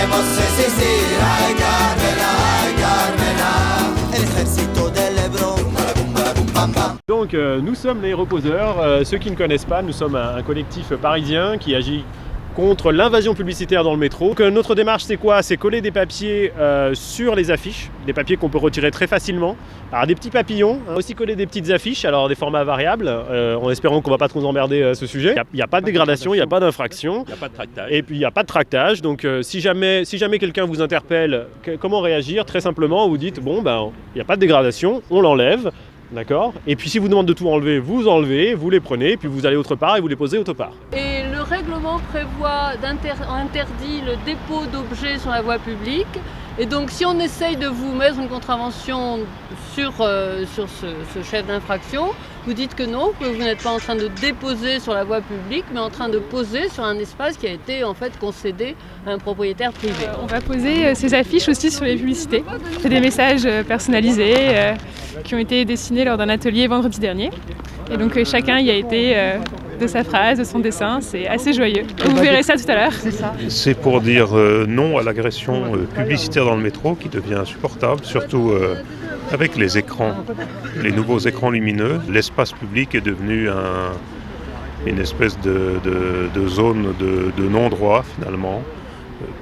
Queremos resistir, ay Carmena, el ejército del Ebro, bum, bam. Donc nous sommes les reposeurs. Ceux qui ne connaissent pas, nous sommes un collectif parisien qui agit contre l'invasion publicitaire dans le métro. Donc, notre démarche c'est quoi? C'est coller des papiers sur les affiches, des papiers qu'on peut retirer très facilement. Alors des petits papillons, aussi coller des petites affiches, alors des formats variables, en espérant qu'on ne va pas trop nous emmerder à ce sujet. Il n'y a pas de dégradation, il n'y a pas d'infraction. Il n'y a pas de tractage. Et puis il n'y a pas de tractage, donc si jamais quelqu'un vous interpelle, comment réagir? Très simplement, vous dites, bon ben, il n'y a pas de dégradation, on l'enlève. D'accord. Et puis si vous demande de tout enlever, vous enlevez, vous les prenez, puis vous allez autre part et vous les posez autre part. Et le règlement prévoit interdit le dépôt d'objets sur la voie publique. Et donc si on essaye de vous mettre une contravention sur ce chef d'infraction, vous dites que non, que vous n'êtes pas en train de déposer sur la voie publique, mais en train de poser sur un espace qui a été en fait concédé à un propriétaire privé. On va poser ces affiches aussi sur les publicités. C'est des messages personnalisés qui ont été dessinés lors d'un atelier vendredi dernier. Et donc chacun y a été de sa phrase, de son dessin, c'est assez joyeux. Vous verrez ça tout à l'heure. C'est pour dire non à l'agression publicitaire dans le métro qui devient insupportable, surtout avec les écrans, les nouveaux écrans lumineux. L'espace public est devenu une espèce de zone de non-droit finalement,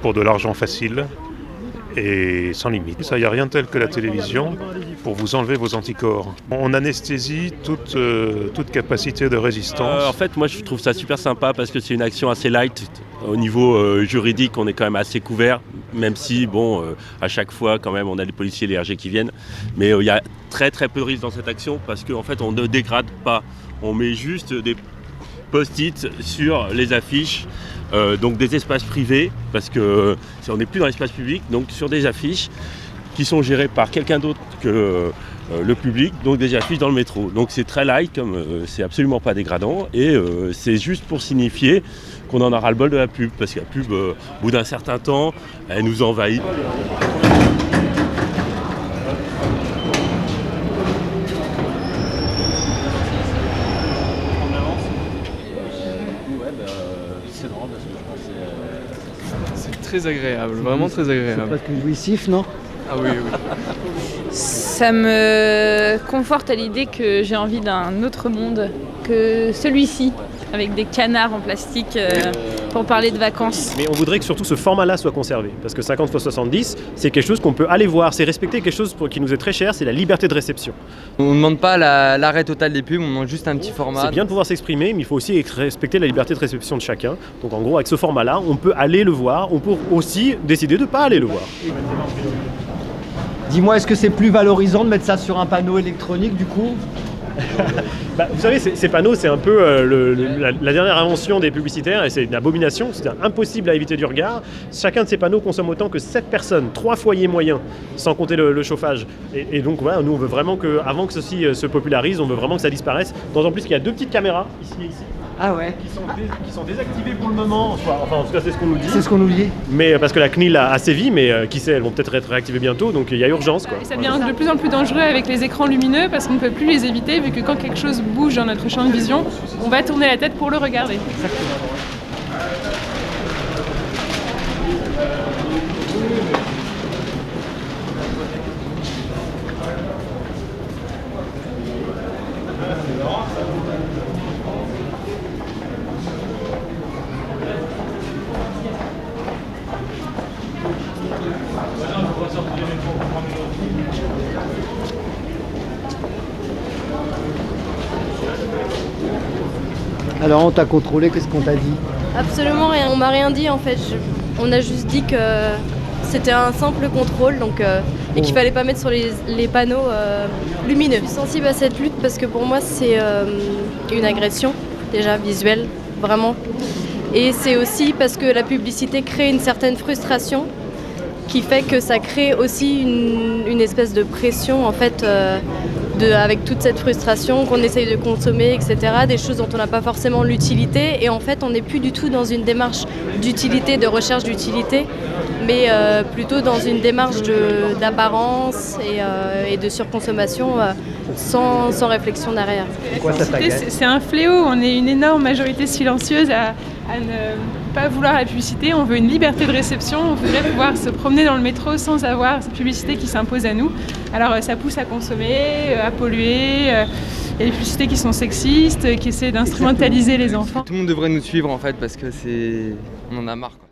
pour de l'argent facile et sans limite. Il n'y a rien tel que la télévision pour vous enlever vos anticorps. On anesthésie toute capacité de résistance. En fait, moi je trouve ça super sympa parce que c'est une action assez light. Au niveau juridique, on est quand même assez couvert, même si, bon, à chaque fois, quand même, on a les policiers et les RG qui viennent. Mais il y a très très peu de risques dans cette action parce qu'en fait, on ne dégrade pas. On met juste des post-it sur les affiches. Donc des espaces privés, parce que on n'est plus dans l'espace public, donc sur des affiches qui sont gérées par quelqu'un d'autre que le public, donc des affiches dans le métro. Donc c'est très light, comme c'est absolument pas dégradant, et c'est juste pour signifier qu'on en a ras-le-bol de la pub, parce que la pub, au bout d'un certain temps, elle nous envahit. C'est très agréable, vraiment très agréable. C'est presque jouissif, non? Ah oui, oui. Ça me conforte à l'idée que j'ai envie d'un autre monde que celui-ci, avec des canards en plastique pour parler de vacances. Mais on voudrait que surtout ce format-là soit conservé, parce que 50 x 70, c'est quelque chose qu'on peut aller voir, c'est respecter quelque chose qui nous est très cher, c'est la liberté de réception. On ne demande pas l'arrêt total des pubs, on demande juste un petit format. C'est bien de pouvoir s'exprimer, mais il faut aussi respecter la liberté de réception de chacun. Donc en gros, avec ce format-là, on peut aller le voir, on peut aussi décider de ne pas aller le voir. Dis-moi, est-ce que c'est plus valorisant de mettre ça sur un panneau électronique du coup? Vous savez, ces panneaux, c'est un peu la dernière invention des publicitaires et c'est une abomination, c'est impossible à éviter du regard. Chacun de ces panneaux consomme autant que 7 personnes, 3 foyers moyens, sans compter le chauffage. Et donc voilà, nous on veut vraiment que, avant que ceci se popularise, on veut vraiment que ça disparaisse. D'autant plus qu'il y a 2 petites caméras, ici et ici. Ah ouais. Qui sont désactivées pour le moment, enfin en tout cas c'est ce qu'on nous dit. C'est ce qu'on nous dit. Mais parce que la CNIL a sévi, mais qui sait, elles vont peut-être être réactivées bientôt, donc il y a urgence quoi. Et ça devient de plus en plus dangereux avec les écrans lumineux parce qu'on ne peut plus les éviter vu que quand quelque chose bouge dans notre champ de vision, on va tourner la tête pour le regarder. Alors on t'a contrôlé, qu'est-ce qu'on t'a dit? Absolument rien, on m'a rien dit en fait. On a juste dit que c'était un simple contrôle et qu'il fallait pas mettre sur les panneaux lumineux. Je suis sensible à cette lutte parce que pour moi c'est une agression déjà visuelle, vraiment. Et c'est aussi parce que la publicité crée une certaine frustration qui fait que ça crée aussi une espèce de pression en fait avec toute cette frustration qu'on essaye de consommer, etc., des choses dont on n'a pas forcément l'utilité. Et en fait, on n'est plus du tout dans une démarche d'utilité, de recherche d'utilité, mais plutôt dans une démarche d'apparence et de surconsommation sans réflexion derrière. C'est un fléau, on est une énorme majorité silencieuse à pas vouloir la publicité, on veut une liberté de réception, on voudrait pouvoir se promener dans le métro sans avoir cette publicité qui s'impose à nous. Alors ça pousse à consommer, à polluer, il y a des publicités qui sont sexistes, qui essaient d'instrumentaliser les enfants. Tout le monde devrait nous suivre en fait parce que on en a marre, quoi.